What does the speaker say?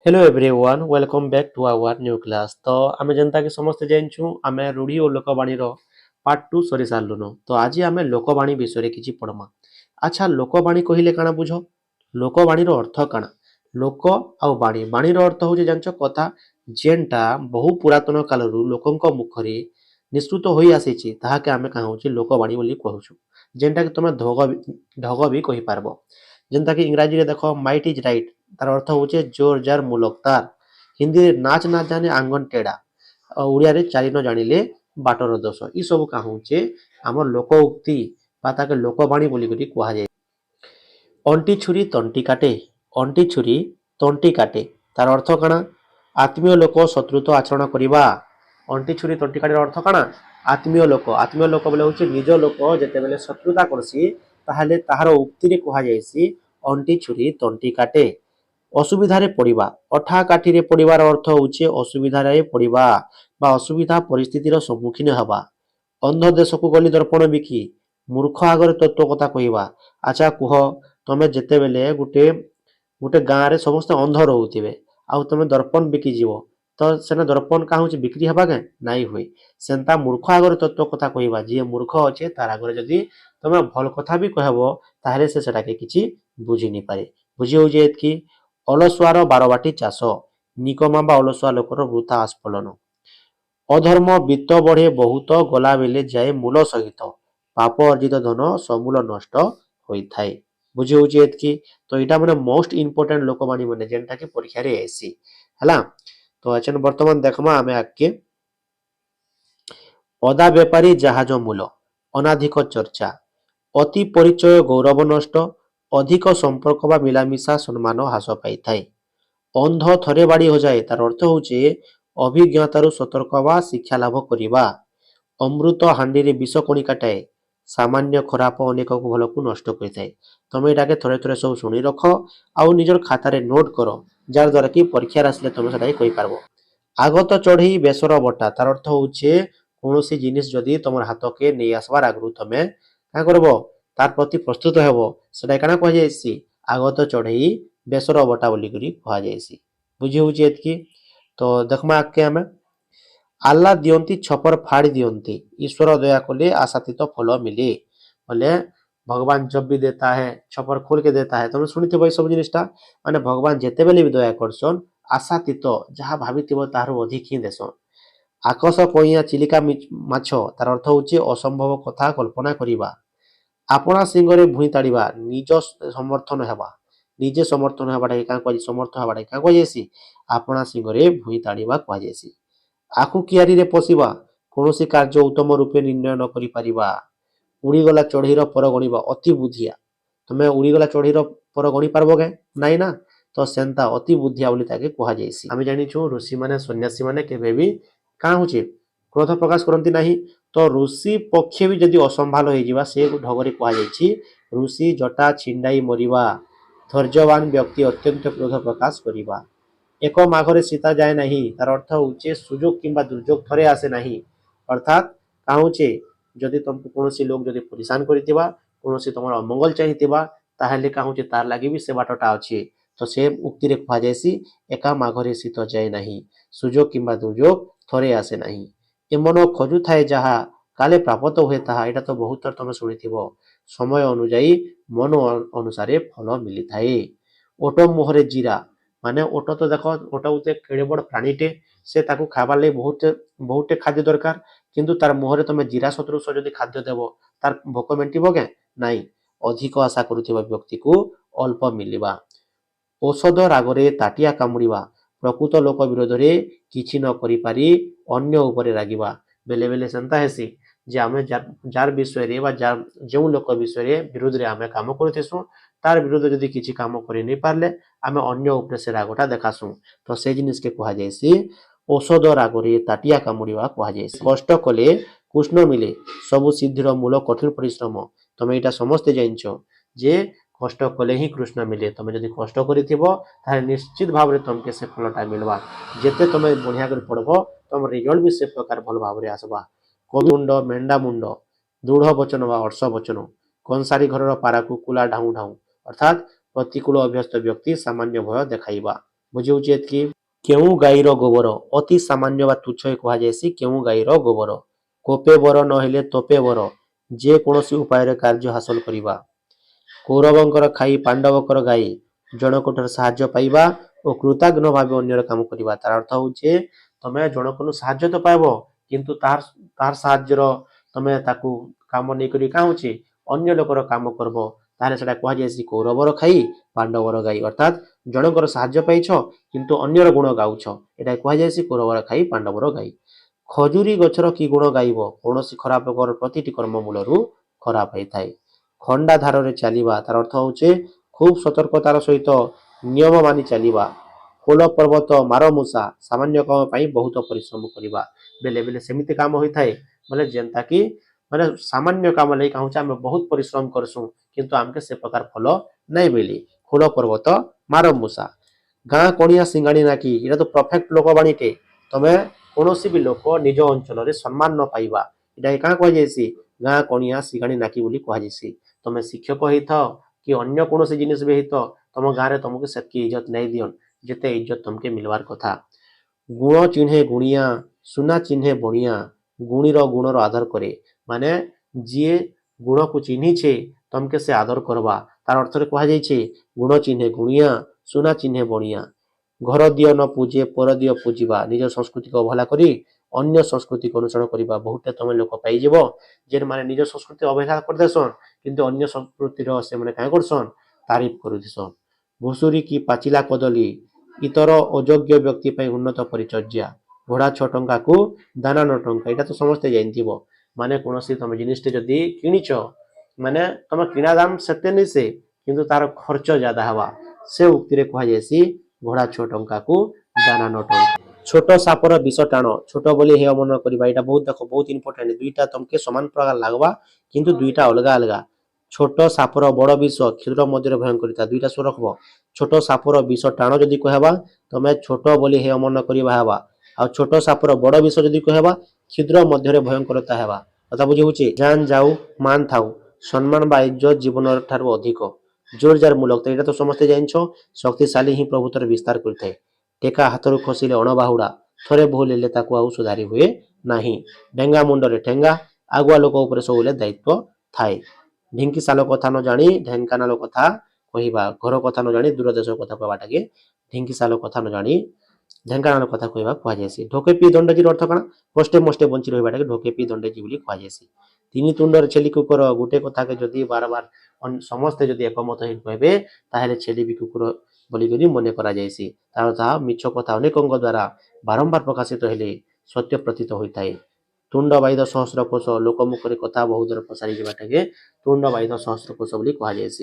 Hello everyone welcome back to our new class. तो आमे जनता के समस्त जानछु आमे रूढ़ी और लोकवाणी रो पार्ट 2 सरी सारलुनो। तो आज आमे लोकवाणी विषय रे किछि पढमा। अच्छा लोकवाणी कहिले काना बुझो? लोकवाणी रो अर्थ काना? लोक आ वाणी वाणी रो अर्थ होजे जानछो कथा जेनटा बहु पुरातन कालरु लोकंक मुखरे निश्रुत होई आसीछि ताहाके आमे कहा होछि लोकवाणी बोली कहूछु। जेनटा कि तमे ढग भी कहि पारबो। जेनता कि इंग्रजी रे देखो माइट इज राइट तार अर्थ होचे जोर जार मूलक तार। हिंदी रे नाच ना जाने आंगन टेढ़ा और उड़िया रे चाली न जानिले बाटर दोष। ई सब का होचे हमर लोक उक्ति बा ताके लोकवाणी बोली करी कुहा जाय। अंटी छुरी तंटी काटे अंटी छुरी तंटी काटे तार अर्थ काना आत्मीय लोक शत्रुत्व आचरण करिबा। अंटी छुरी तंटी काटे अर्थ काना आत्मीय लोक बोले होचे निज लोक जेते बेले शत्रुता करसी ताहाले ताहार उक्ति रे कुहा जायसी अंटी छुरी तंटी काटे। असुविधारे पड़िबा अठा काठीरे पड़िबार अर्थ होचे असुविधारे पड़िबा बा असुविधा परिस्थितिर सम्मुखीन हवा। अंध देशकु गली दर्पण बिकी मूर्ख आगरे तत्व कथा कहिबा। अच्छा कुह तमे जेते बेले गुटे गुटे गाँ रे समस्त अंध रहुथिबे आउ तमे दर्पण बिकी जीवो तो सेना दर्पण का होचे बिक्री हबा के नाई हुई। सेंता मूर्ख आगरे तत्व कथा कहिबा जे मूर्ख अछे तार आगरे जदी तमे भल कथा भी कहबो ताहेले से सेटाके किछि बुझी नि पारे। बुझी होजे एतकी अलसुआर बारबाटी चाष निकमा बा अलसुआ लोकर वृथा आस्फलन। अधर्म वित्त बढ़े बहुत गला बेले जाए मूल सहित पाप अर्जित धन समूल नष्ट होइथाए। बुझी होची एतकी। तो इटा माने मोस्ट इंपोर्टेंट लोकवाणी माने जेनटा कि परीक्षा रे आइसी हला। तो अचन वर्तमान देखमा आमे आके अदा व्यापारी जहाज मूल अनाधिक चर्चा अति परिचय गौरव नष्ट अधिक संपर्क बा मिलामिशा सम्मान ह्रास पाई। अंध थरे बाड़ी हो जाए तार अर्थ होचे अभिज्ञतारु सतर्क बा शिक्षा लाभ करिबा। अमृत हांडी रे विष कणी काटाए सामान्य खराप अनेक को भल को नष्ट करिथाए। तमे एटाके थरे थरे सब सुनी रख आउ निजर खाता रे नोट करो जार द्वारा कि परीक्षा आसले तमे सेटाई कहि पारबो। आगत चढ़ी बेसर बटा तार अर्थ होचे कौनसी जिनिस जदि तमर हाथ के नहीं आसबार आगु तमे का करबो तार प्रति प्रस्तुत हेबो सेटा काना कह जायसी आगत चढ़ई बेसर बटा बोली करी कह जायसी। बुझी होची एतकी। तो देखमा आके हमें आल्ला दियंती छपर फाड़ी दियंती ईश्वर दया कले आशातीत फल मिले। बोले भगवान जब भी देता है छपर खोल के देता है। तुम सुनी थे सब जिनिसटा माने भगवान जेते बेले भी दया करसन आशातीत जहाँ भाविथिबो ताहार अधिक ही देसन। आकाश कइया चिलिका माछ तार अर्थ होचे असंभव कथा कल्पना करिबा। आपना सिंगरे भूई ताड़िबा निज समर्थन हेबा निजे समर्थन हेबाटा का कहि समर्थ हेबाटा का कहि जायसी आपना सिंगरे भूई ताड़िबा कहि जायसी। आखु कियारी रे पसिबा कौनसी कार्य उत्तम रूपे निर्णय न करि पारिबा। उड़ीगला चढ़ईर पर गणिबा अति बुद्धिया तमे उड़ीगला चढ़ईर पर गणि पारबो के नाई ना। तो सेंता अति बुद्धिया बोली ताके कहा जायसी। आमे जानिछु ऋषि माने सन्यासी माने केबे भी का होचे क्रोध प्रकाश करती नाही। तो ऋषि पक्षे भी जदि असंभाल हो जिबा से ढगरे कहा जायछि ऋषि जटा छिंडाई मरिबा धैर्यवान व्यक्ति अत्यंत क्रोध प्रकाश करिबा। एक माघरे सीता जाए नहीं तार अर्थ होचे सुजोग किंबा दुर्जोग थरे आसे नहीं। अर्थात का होचे जदि तुमको कौनसी लोग जदि परेशान करितिबा कौनसी तुमर अमंगल चाहितिबा ताहेले का होचे तार लागि भी से बाटटा अछि। तो से उक्ति रे कहा जायसी एका माघरे सीता जाए नहीं सुजोग किंबा दुर्जोग थरे आसे नहीं। ए मन खोजु थाए जहा काले प्राप्त हुए ताहा एटा तो बहुत थर तुम शुणिथिबो समय अनुଯାयी मन अनुसारे फल मिली थाए। ओट मुहरे जीरा माने ओट तो देखो ओट उते केड़े बड़ प्राणीटे से ताकू खाबार लागि बहुते खाद्य दरकार किंतु तार मुहरे तमे जीरा सदृश जदि खाद्य देबो तार भोक मेंटिबो के नाई। अधिक आशा करुथिबा व्यक्ति को अल्प मिलिबा। औषध रागरे ताटिया कामुड़िबा प्रकृत लोक विरोध रे किछि न करि पारि अन्य उपरे रागिबा। बेले बेले सेंता हेसी जे आमे जार विषय रे बा जार जो लोक विषय रे विरोध रे आमे काम करथेसु तार विरोध जदि किछि काम करि नै पारले आमे अन्य उपरे से रागटा देखासु। तो से जिनिस के कहा जायसी औषध रागरे ताटिया कामुड़िबा कहा जायसी। कष्ट कले कृष्ण मिले सबु सिद्धिर मूल कठिन परिश्रम। तमे एटा समस्ते जानिछो जे कष्ट कले ही कृष्ण मिले। तमे जदि कष्ट करिथिबो ताहे निश्चित भाव रे तमके से फलटा मिलबा। जेते तमे बढ़िया कर पढ़बो तम रिजल्ट भी से प्रकार भल भाव रे आसबा। कवि मुंड मेंढा मुंड दृढ़ वचन बा हर्ष वचन कंसारी घरर पाराकु कुला ढाऊ ढाऊ। अर्थात प्रतिकूल अभ्यस्त व्यक्ति सामान्य भय देखाइबा। ବୁଝିହେଉଛି ଏତିକି। କେଉଁ ଗାଈର ଗୋବର ଅତି ସାମାନ୍ୟ ବା ତୁଚ୍ଛ କୁହାଯାଇଛି। କେଉଁ ଗାଈର ଗୋବର କୋପେ ବର ନହେଲେ ତୋପେ ବର ଯେ କୌଣସି ଉପାୟରେ କାର୍ଯ୍ୟ ହାସଲ କରିବା। କୌରବଙ୍କର ଖାଇ ପାଣ୍ଡବଙ୍କର ଗାଈ ଜଣକଠାରୁ ସାହାଯ୍ୟ ପାଇବା ଓ କୃତଜ୍ଞ ଭାବେ ଅନ୍ୟର କାମ କରିବା। ତାର ଅର୍ଥ ହଉଛି ତମେ ଜଣକଠୁ ସାହାଯ୍ୟ ତ ପାଇବ କିନ୍ତୁ ତାର ସାହାଯ୍ୟର ତମେ ତାକୁ କାମ ନେଇକରି କାଁ ହଉଛି ଅନ୍ୟ ଲୋକର କାମ କରବ ତାହେଲେ ସେଟା କୁହାଯାଇଛି କୌରବର ଖାଇ ପାଣ୍ଡବର ଗାଈ। ଅର୍ଥାତ୍ ଜଣଙ୍କର ସାହାଯ୍ୟ ପାଇଛ କିନ୍ତୁ ଅନ୍ୟର ଗୁଣ ଗାଉଛ ଏଟା କୁହାଯାଇଛି କୌରବର ଖାଇ ପାଣ୍ଡବର ଗାଈ। ଖଜୁରୀ ଗଛର କି ଗୁଣ ଗାଇବ କୌଣସି ଖରାପ ପ୍ରତିଟି କର୍ମ ମୂଳରୁ ଖରାପ ହେଇଥାଏ। ଖଣ୍ଡା ଧାରରେ ଚାଲିବା ତାର ଅର୍ଥ ହଉଛି ଖୁବ୍ ସତର୍କତାର ସହିତ ନିୟମ ମାନି ଚାଲିବା। କୋଲ ପର୍ବତ ମାରମୂଷା ସାମାନ୍ୟ କାମ ପାଇଁ ବହୁତ ପରିଶ୍ରମ କରିବା। ବେଲେ ବେଲେ ସେମିତି କାମ ହୋଇଥାଏ ବୋଲେ ଯେନ୍ତାକି ମାନେ ସାମାନ୍ୟ କାମ ଲାଗି କାହୁଁଛେ ଆମେ ବହୁତ ପରିଶ୍ରମ କରସୁଁ କିନ୍ତୁ ଆମକେ ସେ ପ୍ରକାର ଫଳ ନାଇଁ ମିଳି। ଖୋଲ ପର୍ବତ ମାରମୂଷା। ଗାଁ କଣିଆ ସିଙ୍ଗାଣି ନାକି ଏଇଟା ତ ପରଫେକ୍ଟ ଲୋକବାଣୀଟେ। ତମେ କୌଣସି ବି ଲୋକ ନିଜ ଅଞ୍ଚଳରେ ସମ୍ମାନ ନ ପାଇବା ଏଇଟା କାଁ କୁହାଯାଇଛି ଗାଁ କଣିଆ ସିଙ୍ଗାଣି ନାକି ବୋଲି କୁହାଯାଇଛି। ତମେ ଶିକ୍ଷକ ହେଇଥାଅ କି ଅନ୍ୟ କୌଣସି ଜିନିଷ ବି ହେଇଥାଅ ତମ ଗାଁରେ ତମକୁ ସେତିକି ଇଜ୍ଜତ ନାଇଁ ଦିଅନ୍ ଯେତେ ଇଜ୍ଜତ ତମକେ ମିଲବାର କଥା। ଗୁଣ ଚିହ୍ନେ ଗୁଣିଆ ସୁନା ଚିହ୍ନେ ବଣିଆ ଗୁଣୀର ଗୁଣର ଆଦର କରେ। ମାନେ ଯିଏ ଗୁଣକୁ ଚିହ୍ନିଛେ ତମକେ ସେ ଆଦର କରବା। ତାର ଅର୍ଥରେ କୁହାଯାଇଛି ଗୁଣ ଚିହ୍ନେ ଗୁଣିଆ ସୁନା ଚିହ୍ନେ ବଣିଆ। ଘର ଦିଅ ନ ପୂଜେ ପର ଦିଅ ପୂଜିବା। ନିଜ ସଂସ୍କୃତିକୁ ଅବହେଳା କରି ଅନ୍ୟ ସଂସ୍କୃତିକୁ ଅନୁସରଣ କରିବା। ବହୁଟେ ତମେ ଲୋକ ପାଇଯିବ ଯେମାନେ ନିଜ ସଂସ୍କୃତି ଅବହେଳା କରିଦେସନ୍ କିନ୍ତୁ ଅନ୍ୟ ସଂସ୍କୃତିର ସେମାନେ କାଁ କରସନ୍ ତାରିଫ କରୁଥିସନ୍। ଘୁଷୁରୀ କି ପାଚିଲା କଦଳୀ ଇତର ଅଯୋଗ୍ୟ ବ୍ୟକ୍ତି ପାଇଁ ଉନ୍ନତ ପରିଚର୍ଯ୍ୟା। ଘୋଡ଼ା 6 ଟଙ୍କାକୁ ଦାନା 9 ଟଙ୍କା ଏଇଟା ତ ସମସ୍ତେ ଜାଣିଥିବ। ମାନେ କୌଣସି ତମେ ଜିନିଷଟେ ଯଦି କିଣିଛ ମାନେ ତମ କିଣା ଦାମ ସେତେ ନି ସେ କିନ୍ତୁ ତାର ଖର୍ଚ୍ଚ ଜାଦା ହେବା ସେ ଉକ୍ତିରେ କୁହାଯାଇଛି ଘୋଡ଼ା 6 ଟଙ୍କାକୁ ଦାନା 9 ଟଙ୍କା। ଛୋଟ ସାପର ବିଷ ଟାଣ ଛୋଟ ବୋଲି ହେୟ ମନ କରିବା ଏଇଟା ବହୁତ ଦେଖ ବହୁତ ଇମ୍ପୋର୍ଟାଣ୍ଟ। ଦୁଇଟା ତମକେ ସମାନ ପ୍ରକାର ଲାଗବା କିନ୍ତୁ ଦୁଇଟା ଅଲଗା ଅଲଗା। ଛୋଟ ସାପର ବଡ଼ ବିଷ କ୍ଷୁଦ୍ର ମଧ୍ୟରେ ଭୟଙ୍କରିତା ଦୁଇଟା ସ୍ୱର ରଖବ। ଛୋଟ ସାପର ବିଷ ଟାଣ ଯଦି କହିବା ତମେ ଛୋଟ ବୋଲି ହେୟ ମନ କରିବା ହେବା ଆଉ ଛୋଟ ସାପର ବଡ଼ ବିଷ ଯଦି କହିବା କ୍ଷୁଦ୍ର ମଧ୍ୟରେ ଭୟଙ୍କରତା ହେବା। କଥା ବୁଝି ହଉଛି। ଜାନ ଯାଉ ମାନ ଥାଉ ସମ୍ମାନ ବା ଇଜ୍ଜତ ଜୀବନ ଠାରୁ ଅଧିକ। ଜୋର ଯାର ମୂଲକ ଏଇଟା ତ ସମସ୍ତେ ଜାଣିଛ। ଶକ୍ତିଶାଳୀ ହିଁ ପ୍ରଭୁତ୍ୱର ବିସ୍ତାର କରିଥାଏ। ଟେକା ହାତରୁ ଖସିଲେ ଅଣବାହୁଡ଼ା ଥରେ ଭୁଲ ହେଲେ ତାକୁ ଆଉ ସୁଧାରି ହୁଏ ନାହିଁ। ଢେଙ୍ଗା ମୁଣ୍ଡରେ ଠେଙ୍ଗା ଆଗୁଆ ଲୋକ ଉପରେ ସବୁବେଳେ ଦାୟିତ୍ୱ ଥାଏ। ଢିଙ୍କିଶାଳ କଥା ନ ଜାଣି ଢେଙ୍କାନାଳ କଥା କହିବା। ଘର କଥା ନ ଜାଣି ଦୂର ଦେଶ କଥା କହିବାଟାକେ ଢିଙ୍କିଶାଳ କଥା ନ ଜାଣି ଢେଙ୍କାନାଳ କଥା କହିବା କୁହାଯାଇଛି। ଢୋକେ ପିଇ ଦଣ୍ଡେଜିର ଅର୍ଥ କାଣା କଷ୍ଟେ ମଷ୍ଟେ ବଞ୍ଚି ରହିବାଟାକେ ଢୋକେ ପିଇ ଦଣ୍ଡେଜି ବୋଲି କୁହାଯାଇଛି। ତିନି ତୁଣ୍ଡରେ ଛେଲି କୁକୁର ଗୋଟେ କଥାକେ ଯଦି ବାର ବାର ସମସ୍ତେ ଯଦି ଏକମତ ହେଇ କହିବେ ତାହେଲେ ଛେଲି ବି କୁକୁର ବୋଲିକରି ମନେ କରାଯାଇଛି। ତାର ତାହା ମିଛ କଥା ଅନେକଙ୍କ ଦ୍ୱାରା ବାରମ୍ବାର ପ୍ରକାଶିତ ହେଲେ ସତ୍ୟ ପ୍ରତୀତ ହୋଇଥାଏ। ତୁଣ୍ଡ ବାଇଦ ସହସ୍ର କୋଶ ଲୋକ ମୁଖରେ କଥା ବହୁ ଦୂର ପସାରି ଯିବାଟାକେ ତୁଣ୍ଡ ବାଇଦ ସହସ୍ର କୋଶ ବୋଲି କୁହାଯାଇଛି।